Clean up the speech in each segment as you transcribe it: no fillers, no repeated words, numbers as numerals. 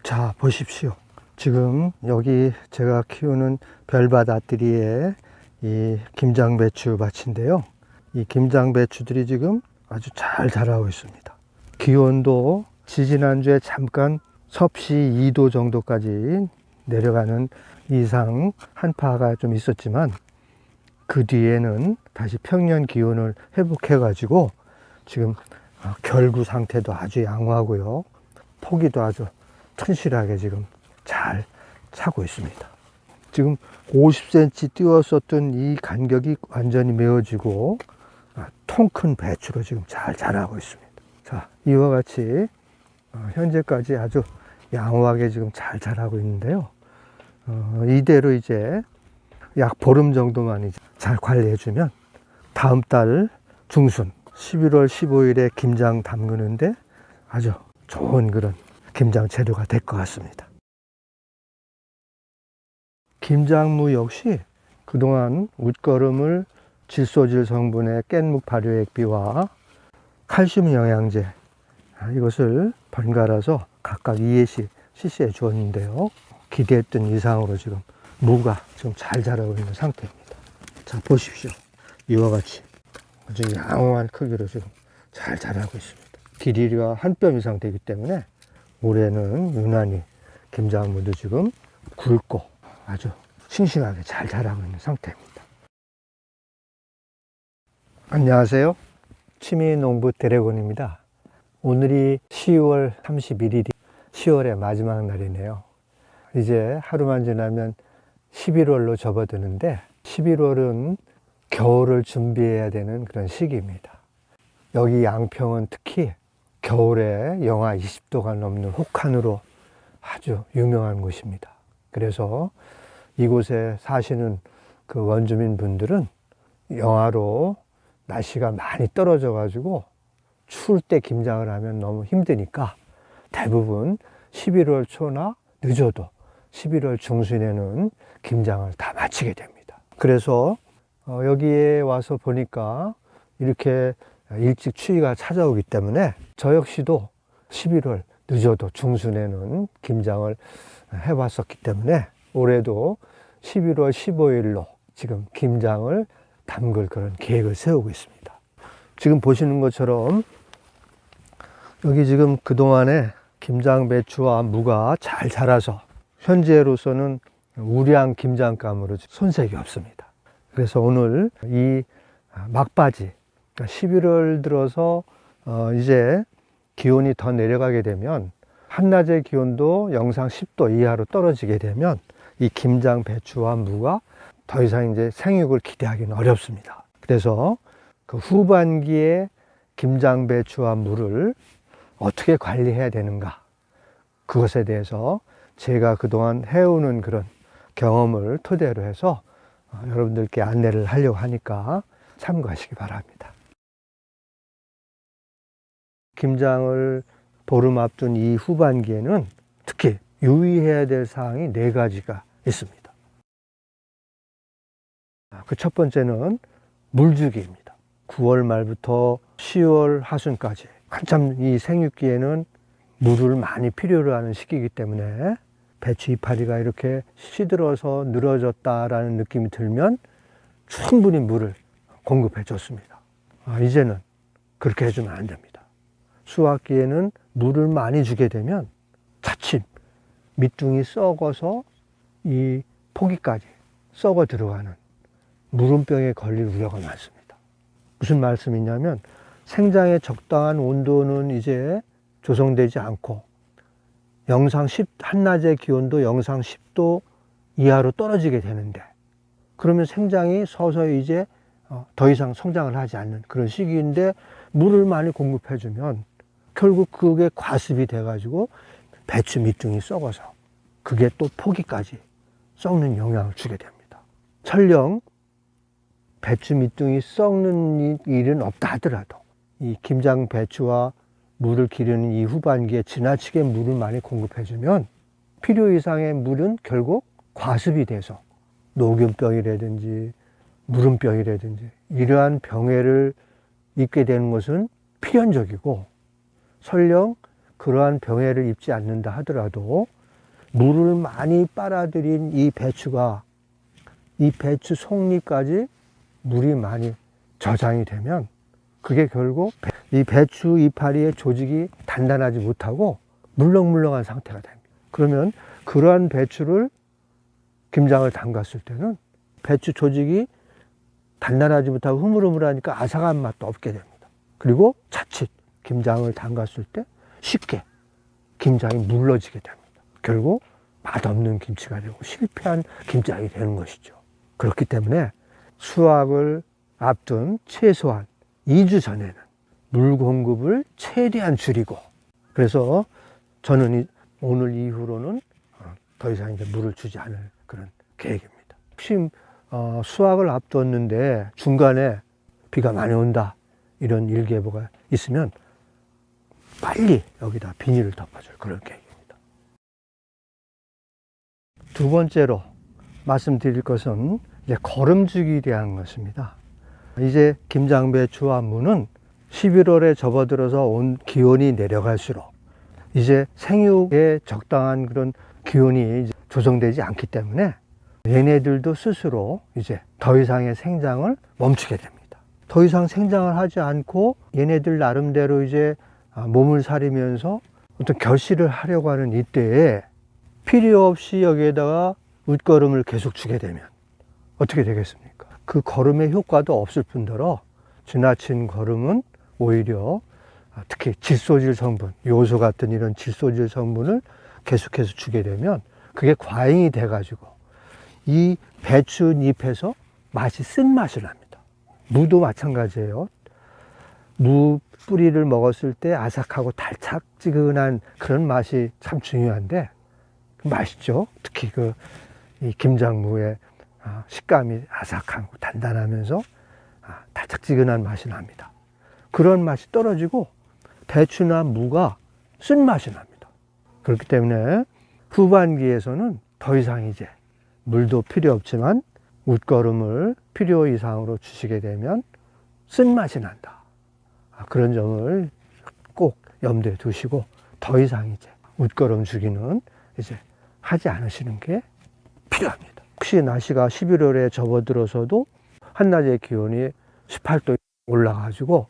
자, 보십시오. 지금 여기 제가 키우는 별바다뜨리의 이 김장배추 밭인데요. 이 김장배추들이 지금 아주 잘 자라고 있습니다. 기온도 지지난주에 잠깐 섭씨 2도 정도까지 내려가는 이상 한파가 좀 있었지만 그 뒤에는 다시 평년 기온을 회복해 가지고 지금 결구 상태도 아주 양호하고요. 포기도 아주 튼실하게 지금 잘 차고 있습니다. 지금 50cm 띄웠었던 이 간격이 완전히 메워지고 통 큰 배추로 지금 잘 자라고 있습니다. 자, 이와 같이 현재까지 아주 양호하게 지금 잘 자라고 있는데요. 이대로 이제 약 보름 정도만 이제 잘 관리해주면 다음 달 중순 11월 15일에 김장 담그는데 아주 좋은 그런 김장 재료가 될 것 같습니다. 김장무 역시 그동안 웃거름을 질소질 성분의 깻묵 발효액비와 칼슘 영양제 이것을 번갈아서 각각 2회씩 CC해 주었는데요. 기대했던 이상으로 지금 무가 지금 잘 자라고 있는 상태입니다. 자, 보십시오. 이와 같이 아주 양호한 크기로 지금 잘 자라고 있습니다. 길이가 한 뼘 이상 되기 때문에 올해는 유난히 김장무도 지금 굵고 아주 싱싱하게 잘 자라고 있는 상태입니다. 안녕하세요. 취미농부 드래곤입니다. 오늘이 10월 31일이 10월의 마지막 날이네요. 이제 하루만 지나면 11월로 접어드는데 11월은 겨울을 준비해야 되는 그런 시기입니다. 여기 양평은 특히 겨울에 영하 20도가 넘는 혹한으로 아주 유명한 곳입니다. 그래서 이곳에 사시는 그 원주민 분들은 영하로 날씨가 많이 떨어져 가지고 추울 때 김장을 하면 너무 힘드니까 대부분 11월 초나 늦어도 11월 중순에는 김장을 다 마치게 됩니다. 그래서 여기에 와서 보니까 이렇게 일찍 추위가 찾아오기 때문에 저 역시도 11월 늦어도 중순에는 김장을 해왔었기 때문에 올해도 11월 15일로 지금 김장을 담글 그런 계획을 세우고 있습니다. 지금 보시는 것처럼 여기 지금 그동안에 김장배추와 무가 잘 자라서 현재로서는 우량 김장감으로 손색이 없습니다. 그래서 오늘 이 막바지 11월 들어서 이제 기온이 더 내려가게 되면 한낮의 기온도 영상 10도 이하로 떨어지게 되면 이 김장배추와 무가 더 이상 이제 생육을 기대하기는 어렵습니다. 그래서 그 후반기에 김장배추와 무를 어떻게 관리해야 되는가, 그것에 대해서 제가 그동안 해오는 그런 경험을 토대로 해서 여러분들께 안내를 하려고 하니까 참고하시기 바랍니다. 김장을 보름 앞둔 이 후반기에는 특히 유의해야 될 사항이 4가지가 있습니다. 그 첫 번째는 물주기입니다. 9월 말부터 10월 하순까지 한참 이 생육기에는 물을 많이 필요로 하는 시기이기 때문에 배추 이파리가 이렇게 시들어서 늘어졌다라는 느낌이 들면 충분히 물을 공급해 줬습니다. 이제는 그렇게 해주면 안 됩니다. 수확기에는 물을 많이 주게 되면 자칫 밑둥이 썩어서 이 포기까지 썩어 들어가는 무름병에 걸릴 우려가 많습니다. 무슨 말씀이냐면 생장에 적당한 온도는 이제 조성되지 않고 한낮의 기온도 영상 10도 이하로 떨어지게 되는데, 그러면 생장이 서서히 이제 더 이상 성장을 하지 않는 그런 시기인데 물을 많이 공급해 주면 결국 그게 과습이 돼 가지고 배추 밑둥이 썩어서 그게 또 포기까지 썩는 영향을 주게 됩니다. 설령 배추 밑둥이 썩는 일은 없다 하더라도 이 김장 배추와 물을 기르는 이 후반기에 지나치게 물을 많이 공급해주면 필요 이상의 물은 결국 과습이 돼서 녹균병이라든지 무름병이라든지 이러한 병해를 입게 되는 것은 필연적이고, 설령 그러한 병해를 입지 않는다 하더라도 물을 많이 빨아들인 이 배추가, 이 배추 속잎까지 물이 많이 저장이 되면 그게 결국 이 배추 이파리의 조직이 단단하지 못하고 물렁물렁한 상태가 됩니다. 그러면 그러한 배추를 김장을 담갔을 때는 배추 조직이 단단하지 못하고 흐물흐물하니까 아삭한 맛도 없게 됩니다. 그리고 자칫 김장을 담갔을 때 쉽게 김장이 물러지게 됩니다. 결국 맛없는 김치가 되고 실패한 김장이 되는 것이죠. 그렇기 때문에 수확을 앞둔 최소한 2주 전에는 물 공급을 최대한 줄이고, 그래서 저는 오늘 이후로는 더 이상 이제 물을 주지 않을 그런 계획입니다. 혹시 수확을 앞뒀는데 중간에 비가 많이 온다 이런 일기예보가 있으면 빨리 여기다 비닐을 덮어줄 그런 계획입니다. 두 번째로 말씀드릴 것은 이제 거름주기에 대한 것입니다. 이제 김장배추와 무는 11월에 접어들어서 온 기온이 내려갈수록 이제 생육에 적당한 그런 기온이 이제 조성되지 않기 때문에 얘네들도 스스로 이제 더 이상의 생장을 멈추게 됩니다. 더 이상 생장을 하지 않고 얘네들 나름대로 이제 몸을 사리면서 어떤 결실을 하려고 하는 이때에 필요 없이 여기에다가 웃거름을 계속 주게 되면 어떻게 되겠습니까? 그 거름의 효과도 없을 뿐더러 지나친 거름은 오히려 특히 질소질 성분, 요소 같은 이런 질소질 성분을 계속해서 주게 되면 그게 과잉이 돼가지고 이 배추잎에서 맛이 쓴맛이 납니다. 무도 마찬가지예요. 무 뿌리를 먹었을 때 아삭하고 달짝지근한 그런 맛이 참 중요한데 맛있죠. 특히 이 김장무의 식감이 아삭하고 단단하면서 달짝지근한 맛이 납니다. 그런 맛이 떨어지고 배추나 무가 쓴맛이 납니다. 그렇기 때문에 후반기에서는 더 이상 이제 물도 필요 없지만 웃거름을 필요 이상으로 주시게 되면 쓴맛이 난다. 그런 점을 꼭 염두에 두시고 더 이상 이제 웃거름 주기는 이제 하지 않으시는 게 필요합니다. 혹시 날씨가 11월에 접어들어서도 한낮의 기온이 18도 올라가지고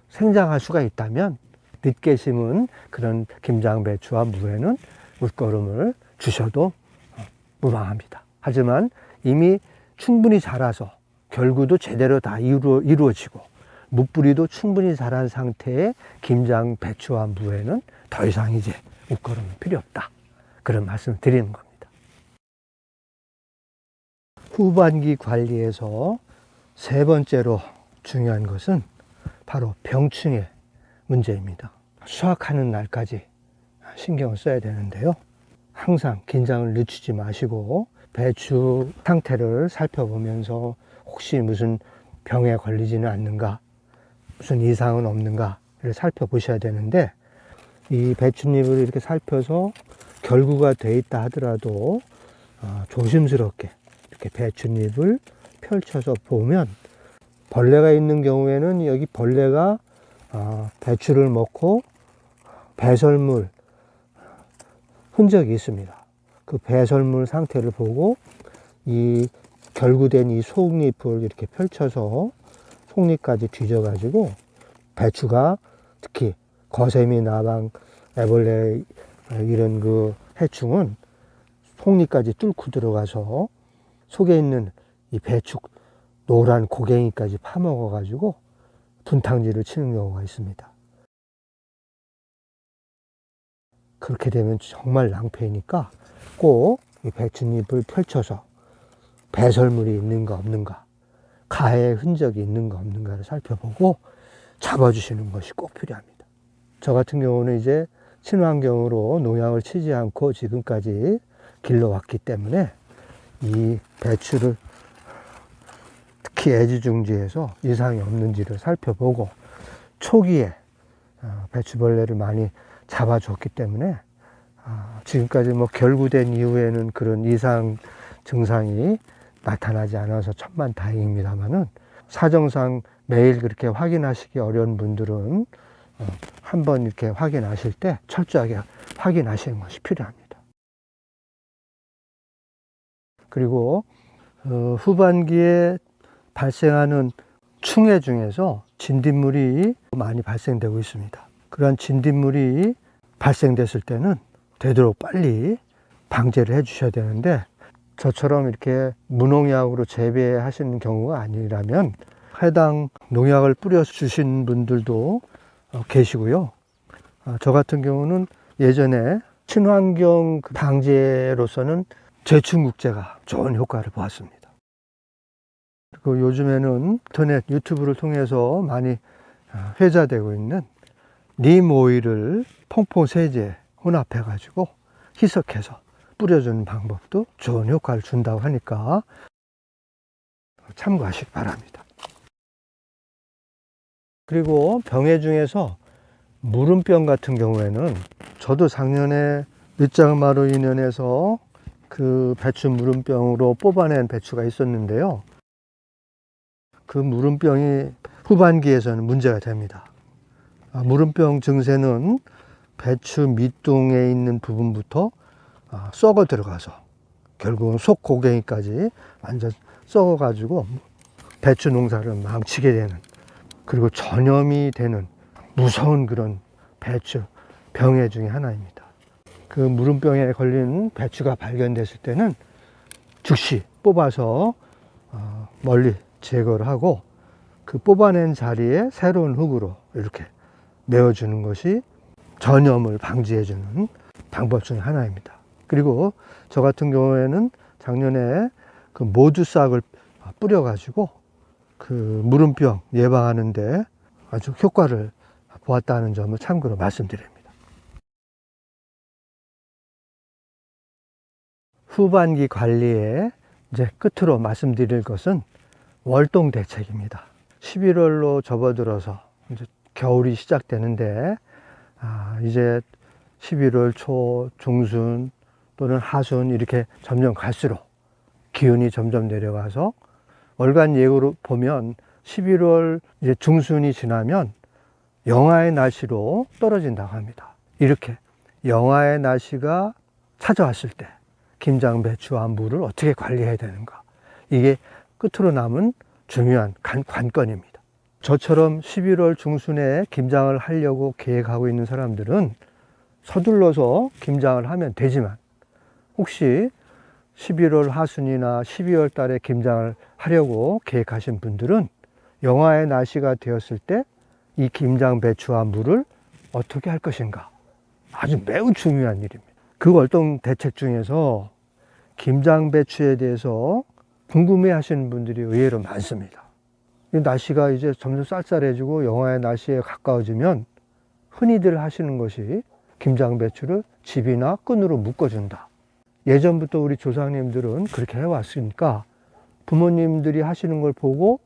생장할 수가 있다면 늦게 심은 그런 김장배추와 무에는 웃거름을 주셔도 무방합니다. 하지만 이미 충분히 자라서 결구도 제대로 다 이루어지고 무뿌리도 충분히 자란 상태의 김장배추와 무에는 더 이상 이제 웃거름은 필요 없다. 그런 말씀을 드리는 겁니다. 후반기 관리에서 세 번째로 중요한 것은 바로 병충해 문제입니다. 수확하는 날까지 신경을 써야 되는데요. 항상 긴장을 늦추지 마시고 배추 상태를 살펴보면서 혹시 무슨 병에 걸리지는 않는가, 무슨 이상은 없는가를 살펴보셔야 되는데, 이 배춧잎을 이렇게 살펴서 결구가 돼 있다 하더라도 조심스럽게 이렇게 배춧잎을 펼쳐서 보면 벌레가 있는 경우에는 여기 벌레가 배추를 먹고 배설물 흔적이 있습니다. 그 배설물 상태를 보고 이 결구된 이 속잎을 이렇게 펼쳐서 속잎까지 뒤져가지고 배추가 특히 거세미, 나방, 애벌레 이런 그 해충은 속잎까지 뚫고 들어가서 속에 있는 이 배추 노란 고갱이까지 파먹어가지고 분탕질을 치는 경우가 있습니다. 그렇게 되면 정말 낭패이니까 꼭 이 배춧잎을 펼쳐서 배설물이 있는가 없는가, 가해 흔적이 있는가 없는가를 살펴보고 잡아주시는 것이 꼭 필요합니다. 저 같은 경우는 이제 친환경으로 농약을 치지 않고 지금까지 길러왔기 때문에 이 배추를 특히 애지중지해서 이상이 없는지를 살펴보고 초기에 배추벌레를 많이 잡아줬기 때문에 지금까지 뭐 결구된 이후에는 그런 이상 증상이 나타나지 않아서 천만다행입니다만은 사정상 매일 그렇게 확인하시기 어려운 분들은 한번 이렇게 확인하실 때 철저하게 확인하시는 것이 필요합니다. 그리고 후반기에 발생하는 충해 중에서 진딧물이 많이 발생되고 있습니다. 그러한 진딧물이 발생됐을 때는 되도록 빨리 방제를 해 주셔야 되는데, 저처럼 이렇게 무농약으로 재배하시는 경우가 아니라면 해당 농약을 뿌려 주신 분들도 계시고요. 저 같은 경우는 예전에 친환경 방제로서는 제충국제가 좋은 효과를 보았습니다. 그리고 요즘에는 인터넷 유튜브를 통해서 많이 회자되고 있는 님 오일을 퐁퐁 세제 혼합해 가지고 희석해서 뿌려주는 방법도 좋은 효과를 준다고 하니까 참고하시기 바랍니다. 그리고 병해 중에서 무름병 같은 경우에는 저도 작년에 늦장마로 인연해서 그 배추 무름병으로 뽑아낸 배추가 있었는데요. 그 무름병이 후반기에서는 문제가 됩니다. 무름병 증세는 배추 밑둥에 있는 부분부터 썩어 들어가서 결국은 속 고갱이까지 완전 썩어 가지고 배추 농사를 망치게 되는, 그리고 전염이 되는 무서운 그런 배추 병해 중에 하나입니다. 그 무름병에 걸린 배추가 발견됐을 때는 즉시 뽑아서 멀리 제거를 하고 그 뽑아낸 자리에 새로운 흙으로 이렇게 메워주는 것이 전염을 방지해주는 방법 중에 하나입니다. 그리고 저 같은 경우에는 작년에 그 모주싹을 뿌려가지고 그 무름병 예방하는데 아주 효과를 보았다는 점을 참고로 말씀드립니다. 후반기 관리에 이제 끝으로 말씀드릴 것은 월동 대책입니다. 11월로 접어들어서 이제 겨울이 시작되는데 이제 11월 초, 중순 또는 하순 이렇게 점점 갈수록 기온이 점점 내려가서 월간 예보로 보면 11월 이제 중순이 지나면 영하의 날씨로 떨어진다고 합니다. 이렇게 영하의 날씨가 찾아왔을 때 김장 배추와 물을 어떻게 관리해야 되는가, 이게 끝으로 남은 중요한 관건입니다. 저처럼 11월 중순에 김장을 하려고 계획하고 있는 사람들은 서둘러서 김장을 하면 되지만, 혹시 11월 하순이나 12월 달에 김장을 하려고 계획하신 분들은 영하의 날씨가 되었을 때 이 김장 배추와 물을 어떻게 할 것인가, 아주 매우 중요한 일입니다. 그 월동 대책 중에서 김장 배추에 대해서 궁금해 하시는 분들이 의외로 많습니다. 날씨가 이제 점점 쌀쌀해지고 영하의 날씨에 가까워지면 흔히들 하시는 것이 김장 배추를 집이나 끈으로 묶어준다. 예전부터 우리 조상님들은 그렇게 해왔으니까 부모님들이 하시는 걸 보고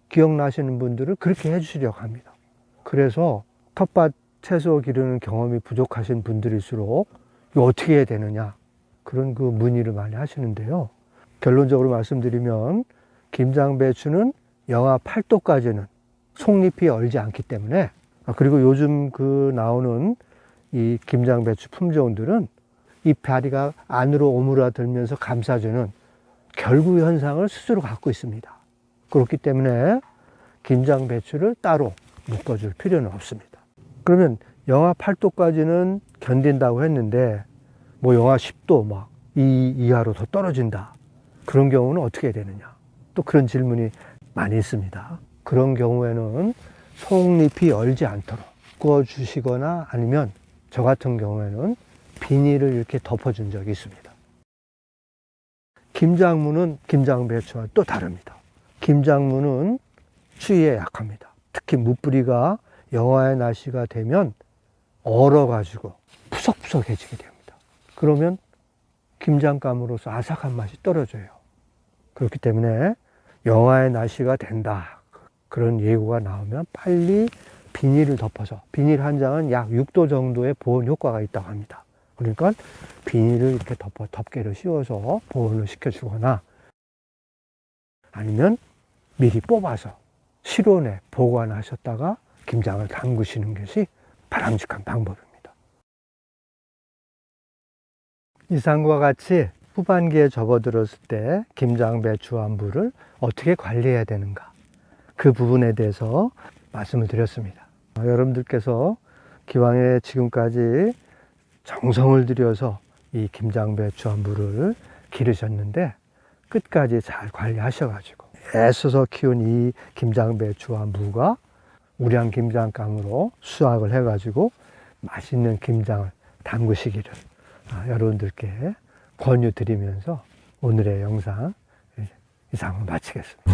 기억나시는 분들은 그렇게 해주시려고 합니다. 그래서 텃밭 채소 기르는 경험이 부족하신 분들일수록 이거 어떻게 해야 되느냐, 그런 그 문의를 많이 하시는데요. 결론적으로 말씀드리면 김장 배추는 영하 8도까지는 속잎이 얼지 않기 때문에, 그리고 요즘 그 나오는 이 김장 배추 품종들은 잎다리가 안으로 오므라들면서 감싸주는 결구 현상을 스스로 갖고 있습니다. 그렇기 때문에 김장 배추를 따로 묶어줄 필요는 없습니다. 그러면 영하 8도까지는 견딘다고 했는데 뭐 영하 10도 막 이하로 더 떨어진다, 그런 경우는 어떻게 해야 되느냐, 또 그런 질문이 많이 있습니다. 그런 경우에는 속잎이 얼지 않도록 구워주시거나 아니면 저 같은 경우에는 비닐을 이렇게 덮어준 적이 있습니다. 김장무는 김장 배추와 또 다릅니다. 김장무는 추위에 약합니다. 특히 무뿌리가 영하의 날씨가 되면 얼어가지고 푸석푸석해지게 됩니다. 그러면 김장감으로서 아삭한 맛이 떨어져요. 그렇기 때문에 영하의 날씨가 된다, 그런 예고가 나오면 빨리 비닐을 덮어서, 비닐 한 장은 약 6도 정도의 보온 효과가 있다고 합니다. 그러니까 비닐을 이렇게 덮개를 씌워서 보온을 시켜주거나 아니면 미리 뽑아서 실온에 보관하셨다가 김장을 담그시는 것이 바람직한 방법입니다. 이상과 같이 후반기에 접어들었을 때 김장배추와 무를 어떻게 관리해야 되는가, 그 부분에 대해서 말씀을 드렸습니다. 여러분들께서 기왕에 지금까지 정성을 들여서 이 김장배추와 무를 기르셨는데 끝까지 잘 관리하셔가지고 애써서 키운 이 김장배추와 무가 우량 김장감으로 수확을 해가지고 맛있는 김장을 담그시기를 여러분들께 권유드리면서 오늘의 영상 이상을 마치겠습니다.